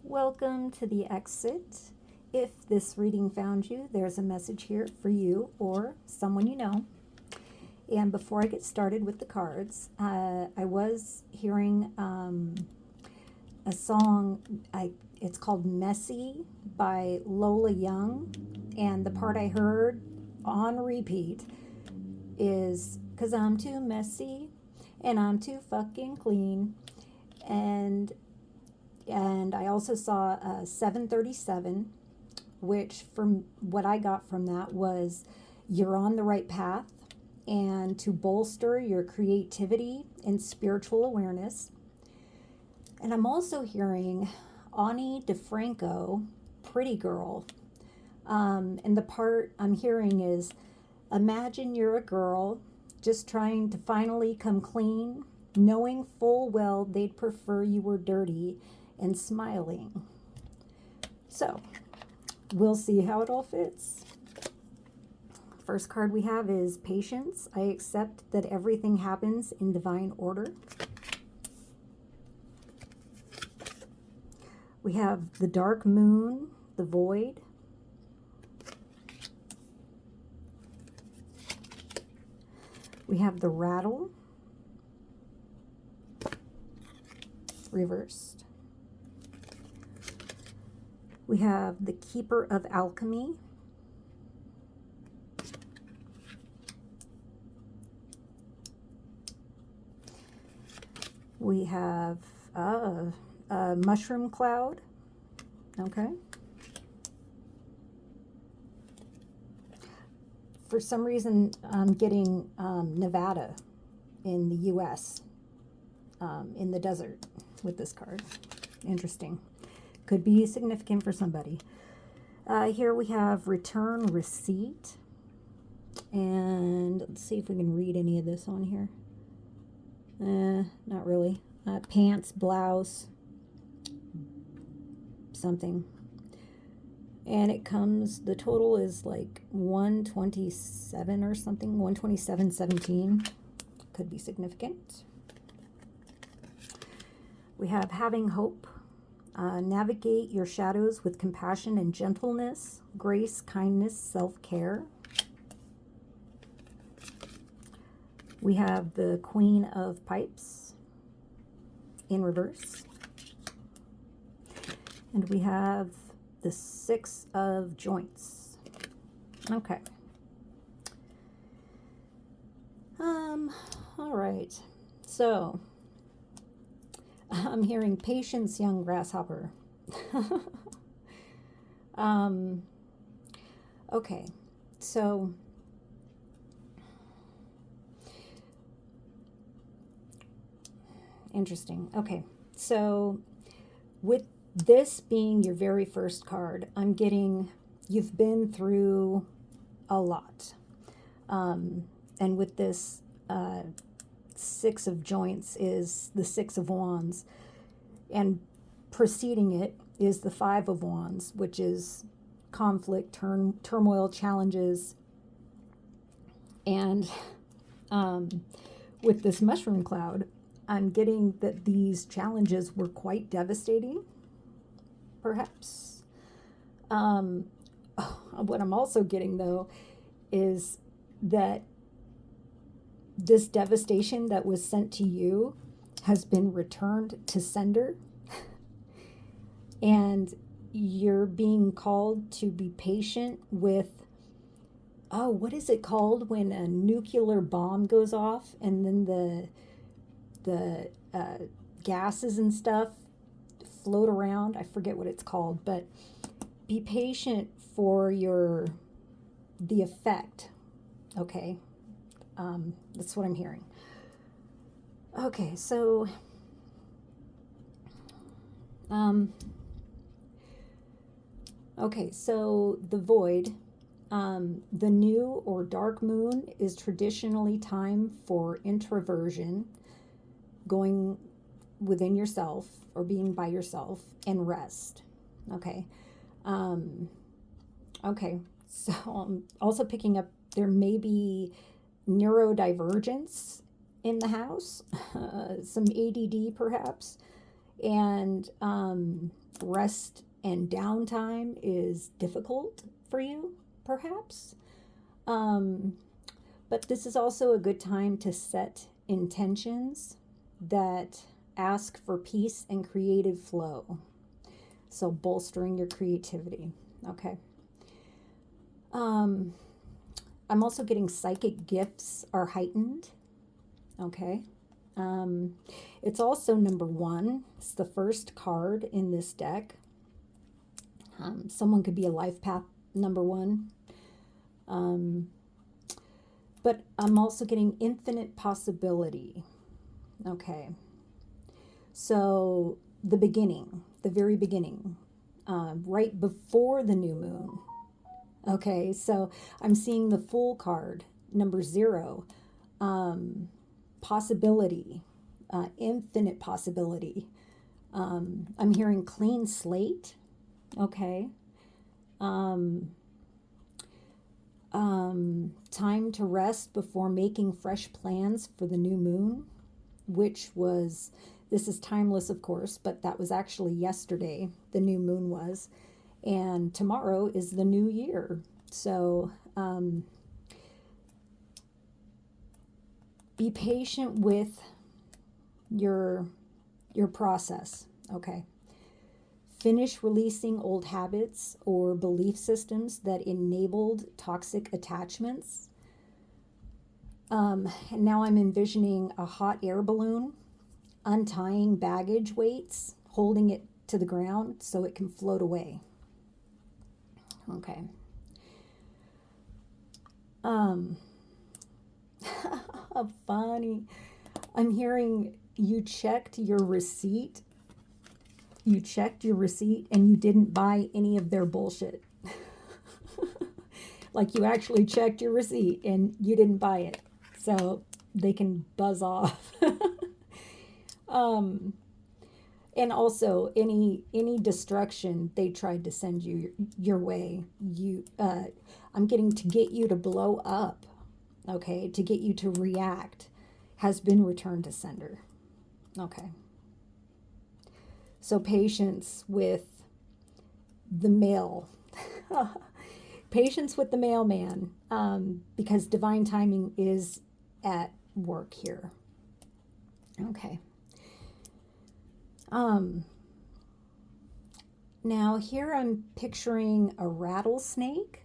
Welcome to the exit. If this reading found you, there's a message here for you or someone you know. And before I get started with the cards, I was hearing a song. It's called Messy by Lola Young. And the part I heard on repeat is because I'm too messy and I'm too fucking clean. And I also saw 737, which from what I got from that was you're on the right path and to bolster your creativity and spiritual awareness. And I'm also hearing Ani DeFranco, Pretty Girl. And the part I'm hearing is imagine you're a girl just trying to finally come clean, knowing full well they'd prefer you were dirty and smiling. So, we'll see how it all fits. First card we have is Patience. I accept that everything happens in divine order. We have the Dark Moon, the Void. We have the Rattle, reversed. We have the Keeper of Alchemy. We have a Mushroom Cloud. Okay. For some reason, I'm getting Nevada in the U.S., in the desert with this card. Interesting. Could be significant for somebody. Here we have Return Receipt. And let's see if we can read any of this on here. Not really. Pants, blouse, something. And it comes, the total is like 127 or something, 127.17. Could be significant. We have Having Hope. Navigate your shadows with compassion and gentleness, grace, kindness, self-care. We have the Queen of Pipes in reverse. And we have the Six of Joints. Okay. All right. So, I'm hearing Patience, Young Grasshopper. Okay. So, interesting. Okay. So, with this being your very first card, I'm getting you've been through a lot. And with this Six of Joints is the Six of Wands. And preceding it is the Five of Wands, which is conflict, turmoil, challenges. And with this Mushroom Cloud, I'm getting that these challenges were quite devastating, perhaps. What I'm also getting, though, is that this devastation that was sent to you has been returned to sender. And you're being called to be patient with, what is it called when a nuclear bomb goes off and then the gases and stuff float around? I forget what it's called, but be patient for the effect. Okay. That's what I'm hearing. Okay, so the Void, the new or dark moon is traditionally time for introversion, going within yourself or being by yourself, and rest. Okay. Okay, so I'm also picking up there may be neurodivergence in the house, some ADD perhaps, And rest and downtime is difficult for you, perhaps. Um, but this is also a good time to set intentions that ask for peace and creative flow. So, bolstering your creativity. Okay. Um, I'm also getting psychic gifts are heightened. Okay. Um, it's also number one. It's the first card in this deck. Someone could be a life path number one. Um, but I'm also getting infinite possibility. Okay. So the beginning, the very beginning, right before the new moon. Okay. So I'm seeing the Fool card, number 0. Possibility, infinite possibility. I'm hearing clean slate. Okay. Um, time to rest before making fresh plans for the new moon, which was, this is timeless, of course, but that was actually yesterday, the new moon was. And tomorrow is the new year. So be patient with your process. Okay. Finish releasing old habits or belief systems that enabled toxic attachments. And now I'm envisioning a hot air balloon, untying baggage weights, holding it to the ground so it can float away. Okay. Funny. I'm hearing you checked your receipt. You checked your receipt and you didn't buy any of their bullshit. Like you actually checked your receipt and you didn't buy it. So they can buzz off. And also any destruction they tried to send you your way, I'm getting to get you to blow up, okay, to get you to react, has been returned to sender. Okay. So patience with the mail. Patience with the mailman, because divine timing is at work here. Okay. Now here I'm picturing a rattlesnake.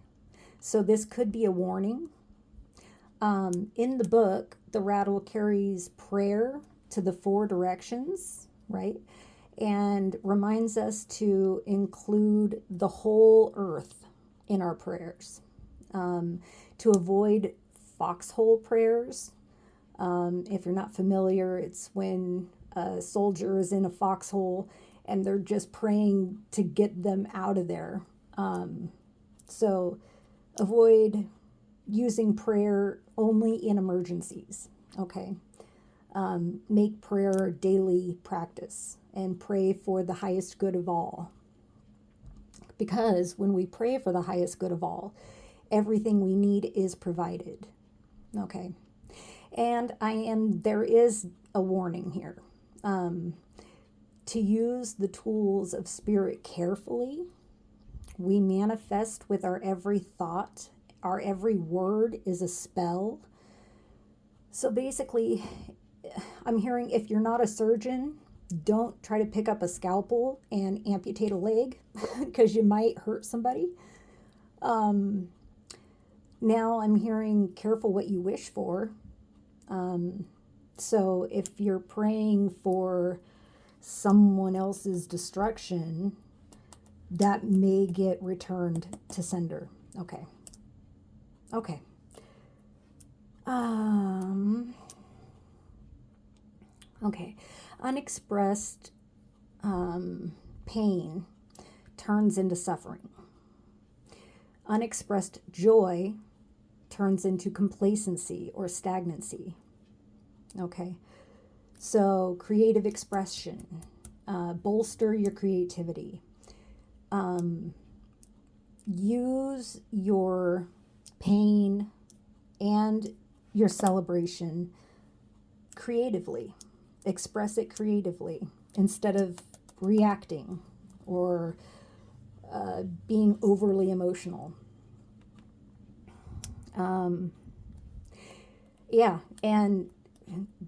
So this could be a warning. In the book, the rattle carries prayer to the 4 directions, right? And reminds us to include the whole earth in our prayers. To avoid foxhole prayers. If you're not familiar, it's when a soldier is in a foxhole and they're just praying to get them out of there. So avoid using prayer only in emergencies. Okay. Make prayer a daily practice and pray for the highest good of all. Because when we pray for the highest good of all, everything we need is provided. Okay. And there is a warning here. To use the tools of spirit carefully. We manifest with our every thought. Our every word is a spell. So basically, I'm hearing if you're not a surgeon, don't try to pick up a scalpel and amputate a leg because you might hurt somebody. Now I'm hearing careful what you wish for. So if you're praying for someone else's destruction, that may get returned to sender. Okay. Okay. Okay. Unexpressed pain turns into suffering. Unexpressed joy turns into complacency or stagnancy. Okay. So creative expression, bolster your creativity. Use your pain and your celebration creatively. Express it creatively. instead of reacting or being overly emotional. Yeah, and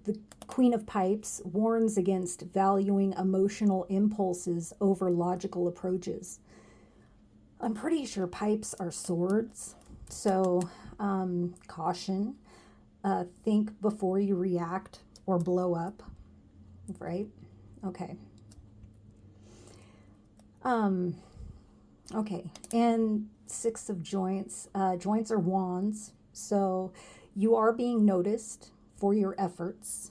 the Queen of Pipes warns against valuing emotional impulses over logical approaches. I'm pretty sure pipes are swords, so caution. Think before you react or blow up, right? Okay. Okay, and Six of Joints. Joints are wands, so you are being noticed for your efforts.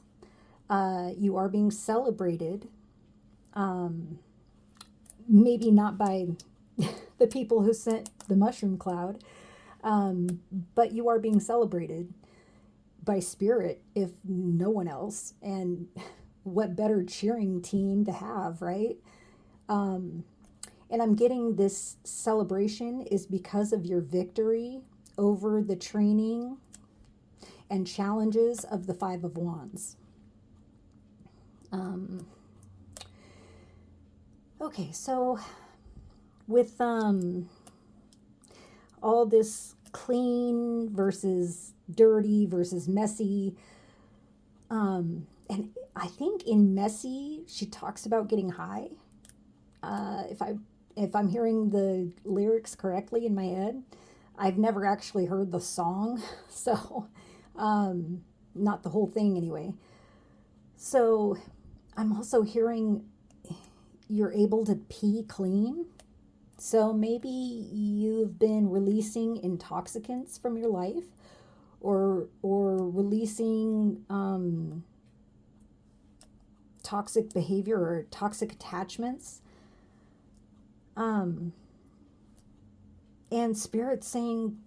You are being celebrated. Maybe not by the people who sent the mushroom cloud, but you are being celebrated by spirit, if no one else. And what better cheering team to have, right? And I'm getting this celebration is because of your victory over the training and challenges of the Five of Wands. Okay, so with all this clean versus dirty versus messy, and I think in messy she talks about getting high. If I'm hearing the lyrics correctly in my head, I've never actually heard the song, so not the whole thing anyway. So I'm also hearing you're able to pee clean. So maybe you've been releasing intoxicants from your life, or releasing toxic behavior or toxic attachments. And Spirit's saying,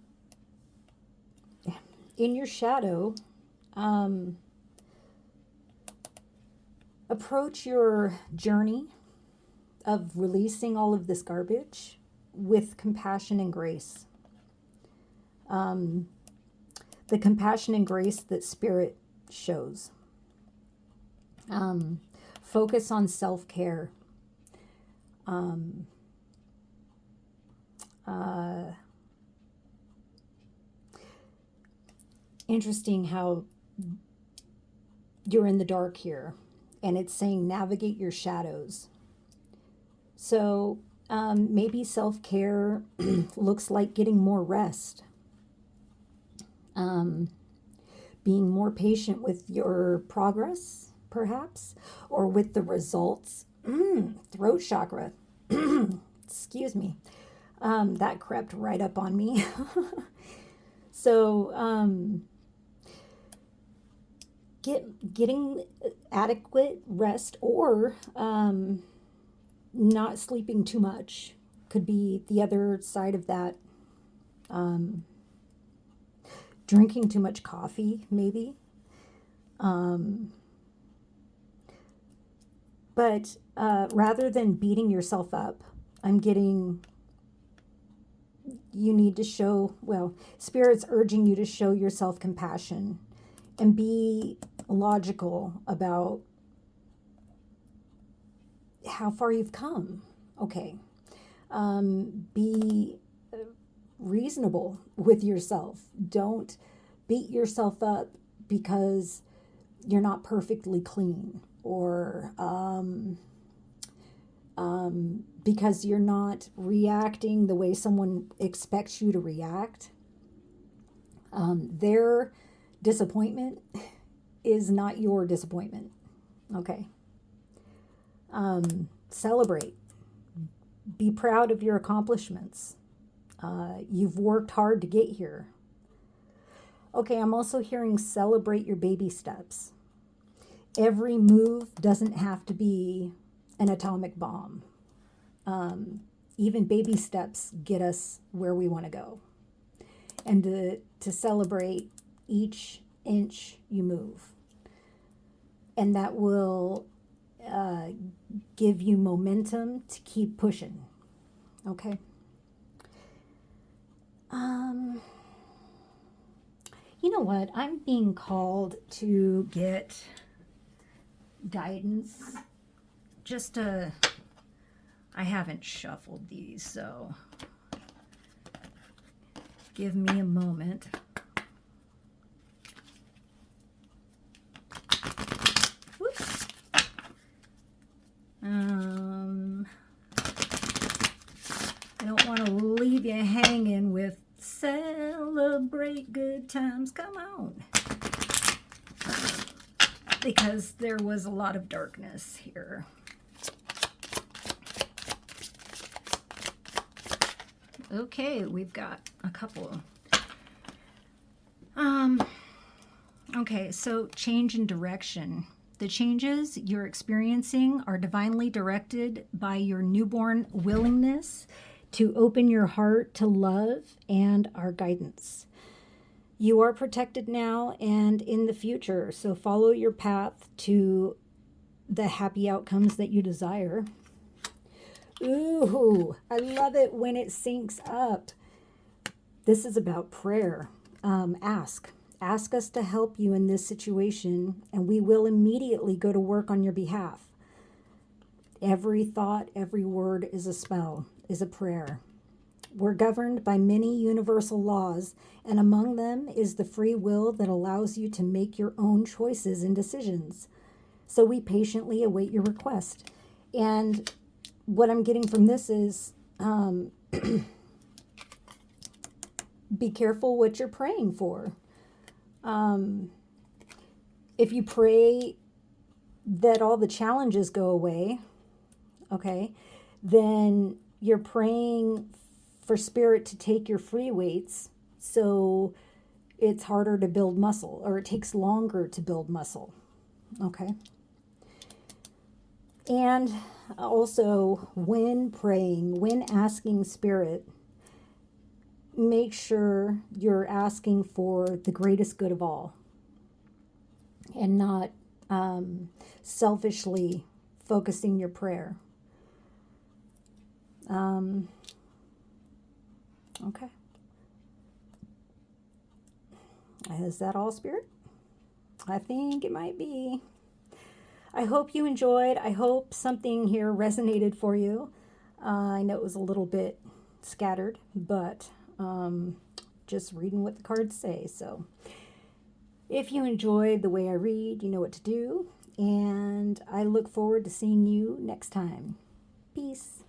in your shadow, approach your journey of releasing all of this garbage with compassion and grace. The compassion and grace that Spirit shows. Focus on self-care. Interesting how you're in the dark here, and it's saying navigate your shadows. So maybe self-care looks like getting more rest, being more patient with your progress, perhaps, or with the results. Throat chakra. Excuse me. That crept right up on me. So getting adequate rest, or not sleeping too much could be the other side of that. Drinking too much coffee, maybe. But rather than beating yourself up, I'm getting you need to show, well, Spirit's urging you to show yourself compassion and be logical about how far you've come. Okay. Be reasonable with yourself. Don't beat yourself up because you're not perfectly clean, or because you're not reacting the way someone expects you to react. Their disappointment is not your disappointment. Okay. Celebrate. Be proud of your accomplishments. You've worked hard to get here. Okay, I'm also hearing celebrate your baby steps. Every move doesn't have to be an atomic bomb. Even baby steps get us where we want to go. And to celebrate each inch you move. And that will give you momentum to keep pushing. Okay? You know what? I'm being called to get guidance just I haven't shuffled these, so give me a moment. Whoops. I don't want to leave you hanging with celebrate good times. Come on. Because there was a lot of darkness here. Okay, we've got a couple. Okay, so change in direction. The changes you're experiencing are divinely directed by your newborn willingness to open your heart to love and our guidance. You are protected now and in the future, so follow your path to the happy outcomes that you desire. Ooh, I love it when it syncs up. This is about prayer. Ask us to help you in this situation, and we will immediately go to work on your behalf. Every thought, every word is a spell, is a prayer. We're governed by many universal laws, and among them is the free will that allows you to make your own choices and decisions. So we patiently await your request. And what I'm getting from this is be careful what you're praying for. If you pray that all the challenges go away, okay, then you're praying for spirit to take your free weights, so it's harder to build muscle, or it takes longer to build muscle, okay? And also, when praying, when asking spirit, make sure you're asking for the greatest good of all and not selfishly focusing your prayer. Okay. Is that all, Spirit? I think it might be. I hope you enjoyed. I hope something here resonated for you. I know it was a little bit scattered, but just reading what the cards say. So if you enjoyed the way I read, you know what to do. And I look forward to seeing you next time. Peace.